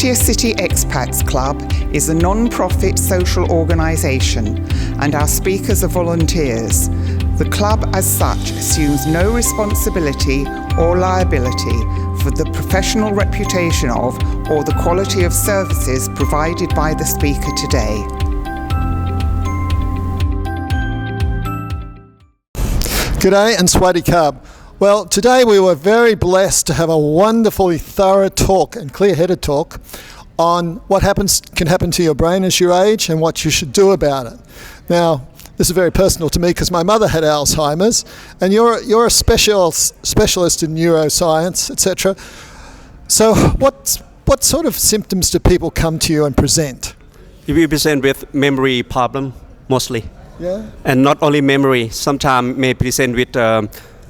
50th City Expats Club is a non-profit social organisation and our speakers are volunteers. The club as such assumes no responsibility or liability for the professional reputation of or the quality of services provided by the speaker today. G'day and Swaddy Cub. Well, today we were very blessed to have a wonderfully thorough talk and clear-headed talk on what can happen to your brain as you age and what you should do about it. Now, this is very personal to me because my mother had Alzheimer's, and you're a specialist in neuroscience, etc. So, what sort of symptoms do people come to you and present? We present with memory problem mostly. Yeah. And not only memory, sometimes may present with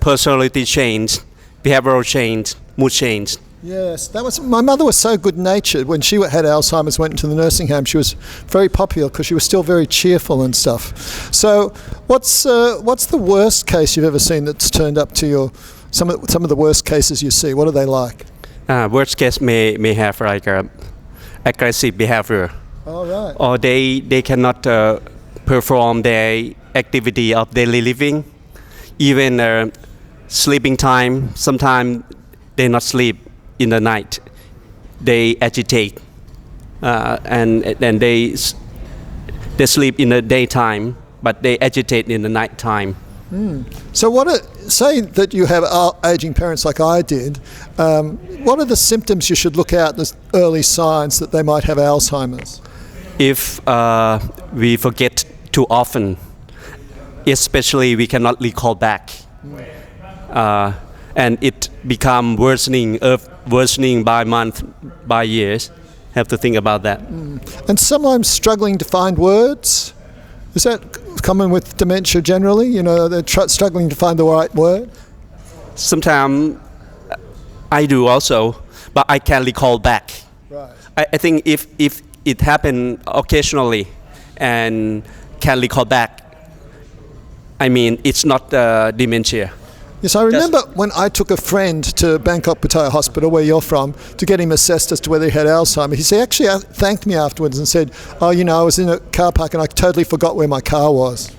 personality change, behavioral change, mood change. Yes, my mother was so good-natured. When she had Alzheimer's, went into the nursing home, she was very popular because she was still very cheerful and stuff. So, what's the worst case you've ever seen that's turned up to your some of the worst cases you see? What are they like? Worst case may have like aggressive behavior. Oh, right. Or they cannot perform their activity of daily living, even sleeping time. Sometimes they not sleep in the night. They agitate, and then they sleep in the daytime, but they agitate in the night time. So say that you have aging parents like I did, what are the symptoms you should look out, the early signs that they might have Alzheimer's? If we forget too often, especially we cannot recall back, and it become worsening by month, by years, have to think about that. And sometimes struggling to find words, is that common with dementia generally? You know, they're struggling to find the right word? Sometimes I do also, but I can recall back. Right. I think if it happen occasionally and can recall back, I mean, it's not dementia. Yes, I remember when I took a friend to Bangkok Pattaya Hospital, where you're from, to get him assessed as to whether he had Alzheimer's. He actually thanked me afterwards and said, "Oh, you know, I was in a car park and I totally forgot where my car was."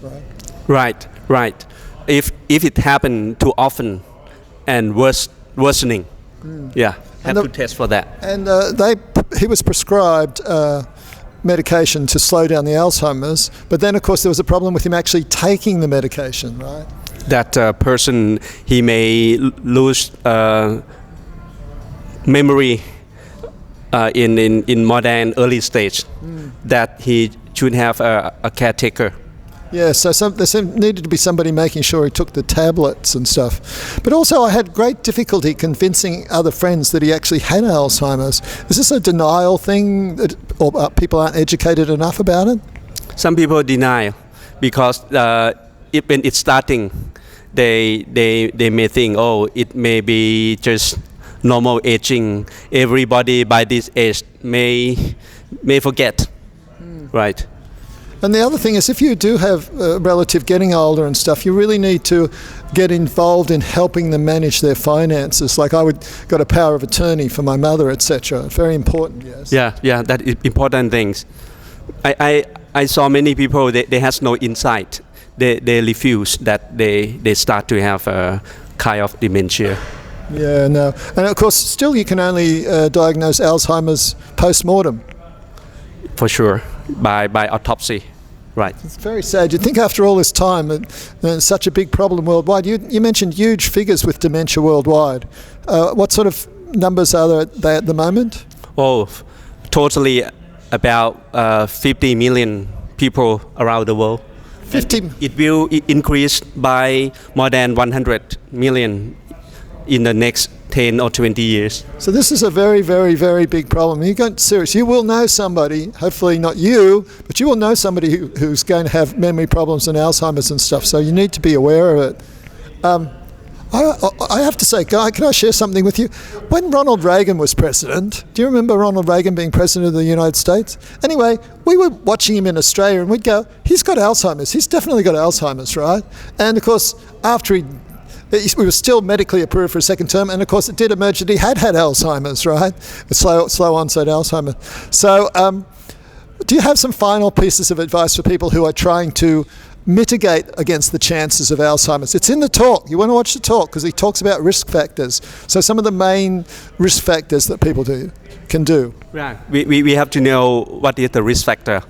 Right. If it happened too often and worsening, have to test for that. And he was prescribed medication to slow down the Alzheimer's, but then of course there was a problem with him actually taking the medication, right? That person, he may lose memory in more than early stage, that he should have a caretaker. Yeah, so there needed to be somebody making sure he took the tablets and stuff. But also I had great difficulty convincing other friends that he actually had Alzheimer's. Is this a denial thing, or people aren't educated enough about it? Some people deny because when it's starting, they may think, oh, it may be just normal aging. Everybody by this age may forget, right? And the other thing is, if you do have a relative getting older and stuff, you really need to get involved in helping them manage their finances. Like I got a power of attorney for my mother, etc. Very important, yes. Yeah, that is important things. I saw many people, they has no insight. They refuse that they start to have a kind of dementia. Yeah, no. And of course, still you can only diagnose Alzheimer's post-mortem. For sure, by autopsy. Right. It's very sad. You'd think after all this time, it's such a big problem worldwide. You mentioned huge figures with dementia worldwide. What sort of numbers are they at the moment? Oh, totally about 50 million people around the world. 50. It will increase by more than 100 million in the next 10 or 20 years. So this is a very, very, very big problem. You're going serious. You will know somebody, hopefully not you, but you will know somebody who's going to have memory problems and Alzheimer's and stuff. So you need to be aware of it. I have to say, Guy, can I share something with you? When Ronald Reagan was president, do you remember Ronald Reagan being president of the United States? Anyway, we were watching him in Australia and we'd go, he's got Alzheimer's. He's definitely got Alzheimer's, right? And of course, after he we were still medically approved for a second term, and of course it did emerge that he had Alzheimer's, right? Slow onset Alzheimer's. So do you have some final pieces of advice for people who are trying to mitigate against the chances of Alzheimer's? It's in the talk. You want to watch the talk because he talks about risk factors. So some of the main risk factors that people can do. Right. We have to know what is the risk factor.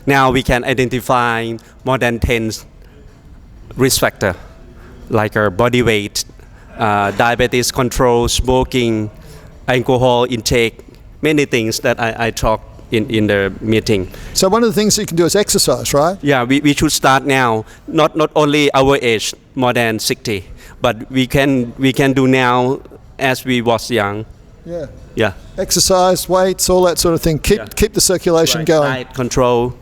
Now we can identify more than 10 risk factors, like our body weight, diabetes control, smoking, alcohol intake, many things that I talk in the meeting. So one of the things you can do is exercise, right? Yeah, we should start now. Not only our age, more than 60, but we can do now as we was young. Yeah. Yeah. Exercise, weights, all that sort of thing. Keep the circulation going. Diet control.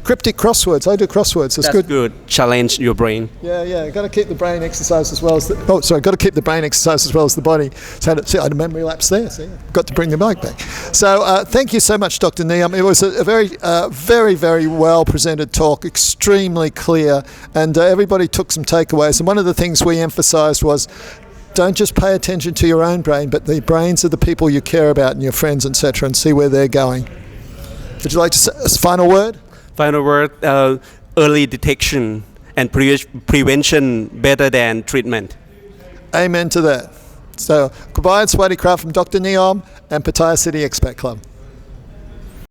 Cryptic crosswords. I do crosswords. That's good. Challenge your brain. Yeah. Got to keep the brain exercised as well as got to keep the brain exercised as well as the body. So I had a memory lapse there. See, got to bring the mic back. So thank you so much, Dr. Niyom. It was a very, very well presented talk, extremely clear, and everybody took some takeaways. And one of the things we emphasised was, don't just pay attention to your own brain, but the brains of the people you care about and your friends, etc., and see where they're going. Would you like to say a final word? Final word, early detection and prevention better than treatment. Amen to that. So, goodbye and Swaddy Kraft from Dr. Niyom and Pattaya City Expat Club.